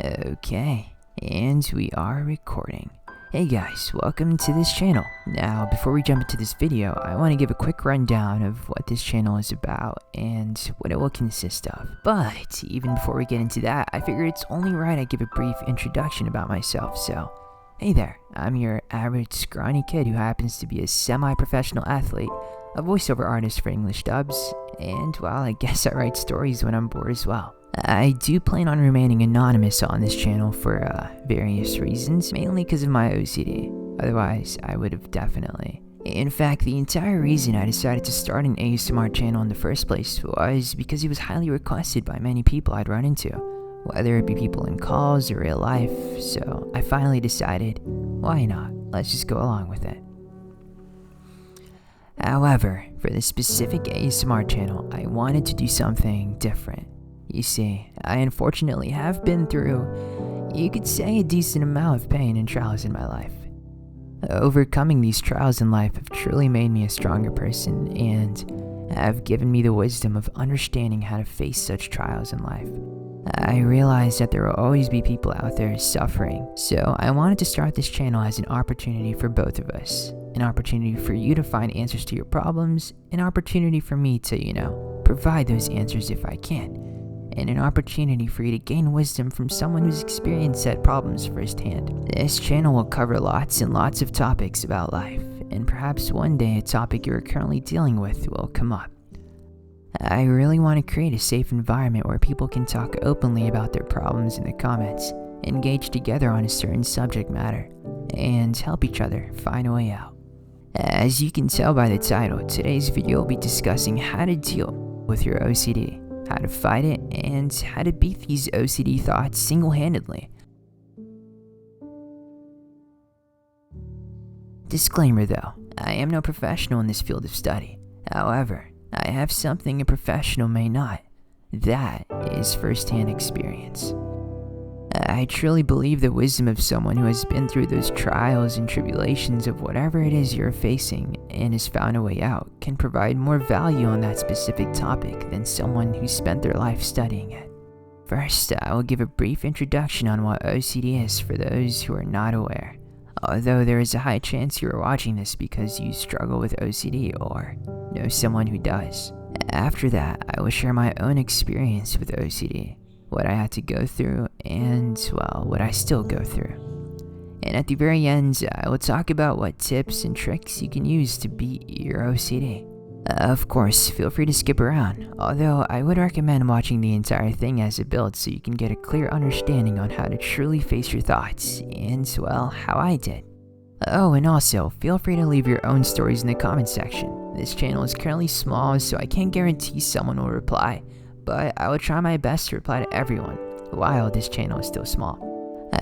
Okay, and we are recording. Hey guys, welcome to this channel. Now, before we jump into this video, I want to give a quick rundown of what this channel is about and what it will consist of. But even before we get into that, I figure it's only right I give a brief introduction about myself. So, hey there, I'm your average scrawny kid who happens to be a semi-professional athlete, a voiceover artist for English dubs, and well, I guess I write stories when I'm bored as well. I do plan on remaining anonymous on this channel for various reasons, mainly because of my OCD. Otherwise, I would have definitely. In fact, the entire reason I decided to start an ASMR channel in the first place was because it was highly requested by many people I'd run into, whether it be people in calls or real life, so I finally decided, why not? Let's just go along with it. However, for this specific ASMR channel, I wanted to do something different. You see, I unfortunately have been through, you could say, a decent amount of pain and trials in my life. Overcoming these trials in life have truly made me a stronger person and have given me the wisdom of understanding how to face such trials in life. I realized that there will always be people out there suffering, so I wanted to start this channel as an opportunity for both of us. An opportunity for you to find answers to your problems, an opportunity for me to, provide those answers if I can. And an opportunity for you to gain wisdom from someone who's experienced said problems firsthand. This channel will cover lots and lots of topics about life, and perhaps one day a topic you are currently dealing with will come up. I really want to create a safe environment where people can talk openly about their problems in the comments, engage together on a certain subject matter, and help each other find a way out. As you can tell by the title, today's video will be discussing how to deal with your OCD, how to fight it, and how to beat these OCD thoughts single-handedly. Disclaimer though, I am no professional in this field of study. However, I have something a professional may not. That is first-hand experience. I truly believe the wisdom of someone who has been through those trials and tribulations of whatever it is you're facing and has found a way out can provide more value on that specific topic than someone who spent their life studying it. First, I will give a brief introduction on what OCD is for those who are not aware, although there is a high chance you are watching this because you struggle with OCD or know someone who does. After that, I will share my own experience with OCD, what I had to go through, and, well, what I still go through. And at the very end, I will talk about what tips and tricks you can use to beat your OCD. Of course, feel free to skip around, although I would recommend watching the entire thing as it builds so you can get a clear understanding on how to truly face your thoughts, and, well, how I did. Oh, and also, feel free to leave your own stories in the comment section. This channel is currently small, so I can't guarantee someone will reply, but I will try my best to reply to everyone, while this channel is still small.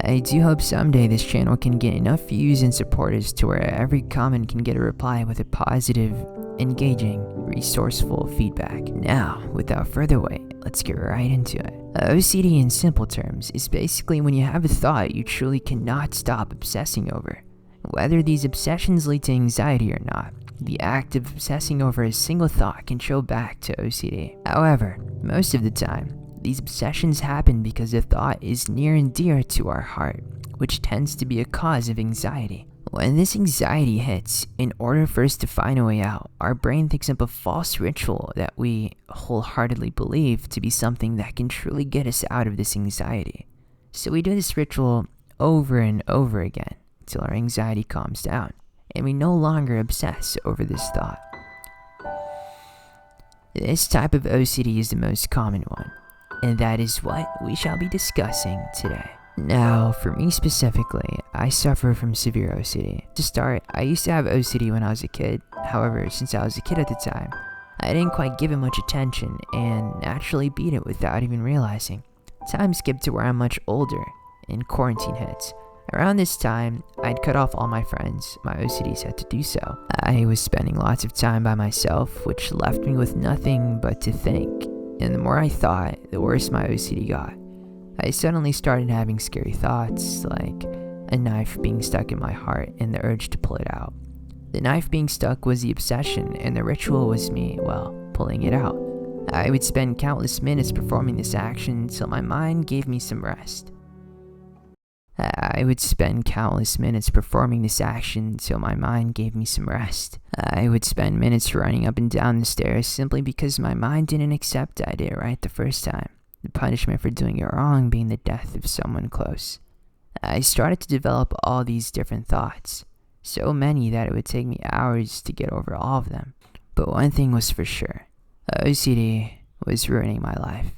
I do hope someday this channel can get enough views and supporters to where every comment can get a reply with a positive, engaging, resourceful feedback. Now, without further wait, let's get right into it. OCD in simple terms is basically when you have a thought you truly cannot stop obsessing over. Whether these obsessions lead to anxiety or not, the act of obsessing over a single thought can trail back to OCD. However, most of the time, these obsessions happen because the thought is near and dear to our heart, which tends to be a cause of anxiety. When this anxiety hits, in order for us to find a way out, our brain thinks up a false ritual that we wholeheartedly believe to be something that can truly get us out of this anxiety. So we do this ritual over and over again until our anxiety calms down, and we no longer obsess over this thought. This type of OCD is the most common one, and that is what we shall be discussing today. Now, for me specifically, I suffer from severe OCD. To start, I used to have OCD when I was a kid. However, since I was a kid at the time, I didn't quite give it much attention and naturally beat it without even realizing. Time skipped to where I'm much older, and quarantine hits. Around this time, I'd cut off all my friends. My OCD said to do so. I was spending lots of time by myself, which left me with nothing but to think. And the more I thought, the worse my OCD got. I suddenly started having scary thoughts, like a knife being stuck in my heart and the urge to pull it out. The knife being stuck was the obsession, and the ritual was me, well, pulling it out. I would spend countless minutes performing this action until my mind gave me some rest. I would spend countless minutes performing this action until my mind gave me some rest. I would spend minutes running up and down the stairs simply because my mind didn't accept I did it right the first time, the punishment for doing it wrong being the death of someone close. I started to develop all these different thoughts, so many that it would take me hours to get over all of them. But one thing was for sure, OCD was ruining my life.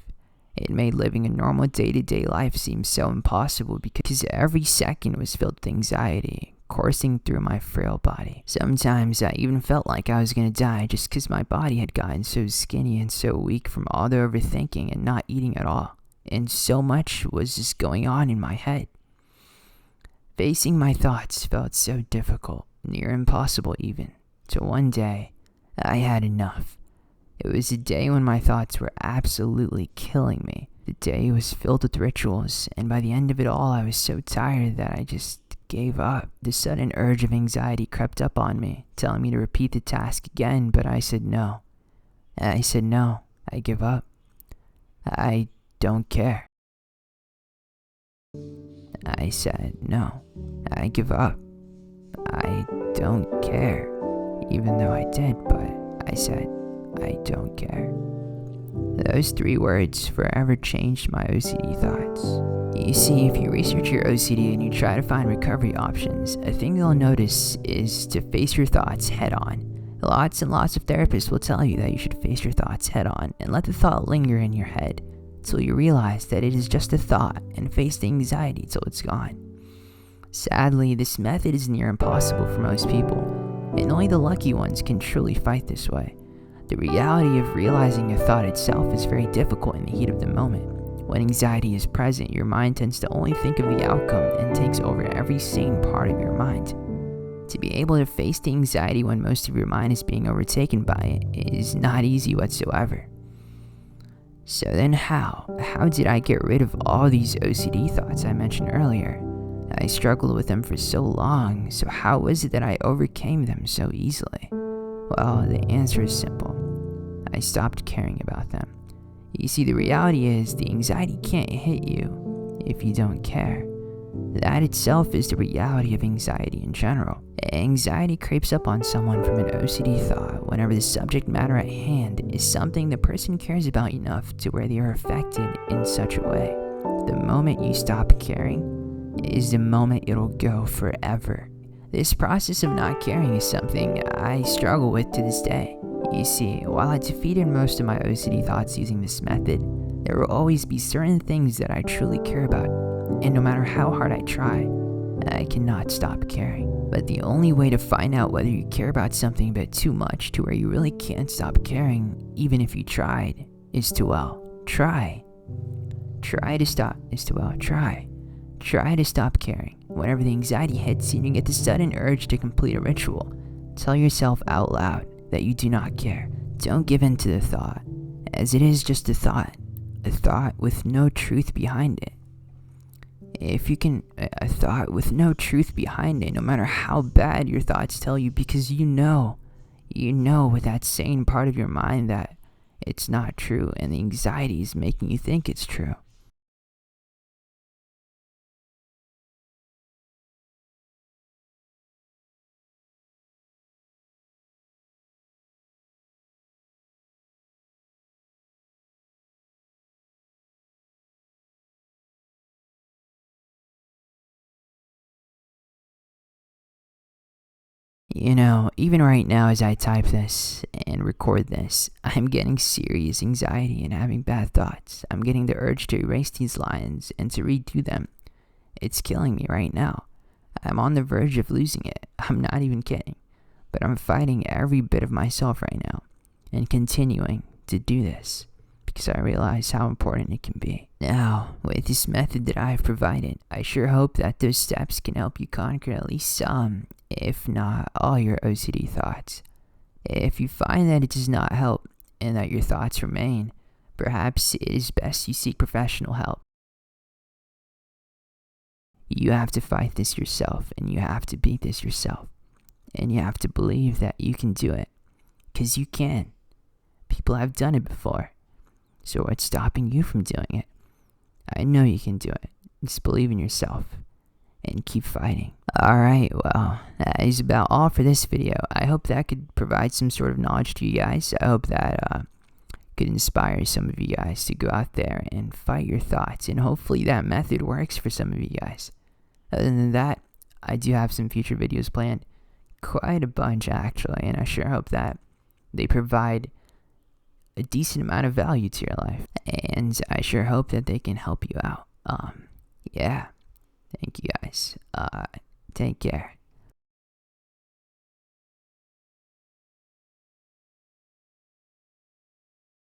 It made living a normal day-to-day life seem so impossible because every second was filled with anxiety coursing through my frail body. Sometimes I even felt like I was gonna die just because my body had gotten so skinny and so weak from all the overthinking and not eating at all. And so much was just going on in my head. Facing my thoughts felt so difficult, near impossible even, till one day, I had enough. It was a day when my thoughts were absolutely killing me. The day was filled with rituals, and by the end of it all, I was so tired that I just gave up. The sudden urge of anxiety crept up on me, telling me to repeat the task again, but I said no. I said no, I give up. I don't care. I said no, I give up. I don't care. Even though I did, but I said I don't care. Those 3 words forever changed my OCD thoughts. You see, if you research your OCD and you try to find recovery options, a thing you'll notice is to face your thoughts head on. Lots and lots of therapists will tell you that you should face your thoughts head on and let the thought linger in your head until you realize that it is just a thought and face the anxiety till it's gone. Sadly, this method is near impossible for most people, and only the lucky ones can truly fight this way. The reality of realizing a thought itself is very difficult in the heat of the moment. When anxiety is present, your mind tends to only think of the outcome and takes over every sane part of your mind. To be able to face the anxiety when most of your mind is being overtaken by it is not easy whatsoever. So then how did I get rid of all these OCD thoughts I mentioned earlier? I struggled with them for so long, so how was it that I overcame them so easily? Well, the answer is simple. I stopped caring about them. You see, the reality is the anxiety can't hit you if you don't care. That itself is the reality of anxiety in general. Anxiety creeps up on someone from an OCD thought whenever the subject matter at hand is something the person cares about enough to where they are affected in such a way. The moment you stop caring is the moment it'll go forever. This process of not caring is something I struggle with to this day. You see, while I defeated most of my OCD thoughts using this method, there will always be certain things that I truly care about, and no matter how hard I try, I cannot stop caring. But the only way to find out whether you care about something a bit too much to where you really can't stop caring, even if you tried, is to, try. Try to stop caring. Whenever the anxiety hits you and you get the sudden urge to complete a ritual, tell yourself out loud that you do not care. Don't give in to the thought, as it is just a thought with no truth behind it. If you can, a thought with no truth behind it, no matter how bad your thoughts tell you, because you know with that sane part of your mind that it's not true and the anxiety is making you think it's true. You know, even right now as I type this and record this, I'm getting serious anxiety and having bad thoughts. I'm getting the urge to erase these lines and to redo them. It's killing me right now. I'm on the verge of losing it. I'm not even kidding. But I'm fighting every bit of myself right now and continuing to do this because I realize how important it can be. Now, with this method that I've provided, I sure hope that those steps can help you conquer at least some, if not all, your OCD thoughts. If you find that it does not help and that your thoughts remain, perhaps it is best you seek professional help. You have to fight this yourself, and you have to beat this yourself. And you have to believe that you can do it, because you can. People have done it before. So what's stopping you from doing it? I know you can do it. Just believe in yourself. and keep fighting. Alright, well, that is about all for this video. I hope that could provide some sort of knowledge to you guys. I hope that could inspire some of you guys to go out there and fight your thoughts, and hopefully that method works for some of you guys. Other than that, I do have some future videos planned, quite a bunch actually, and I sure hope that they provide a decent amount of value to your life, and I sure hope that they can help you out. Yeah, thank you guys. Take care.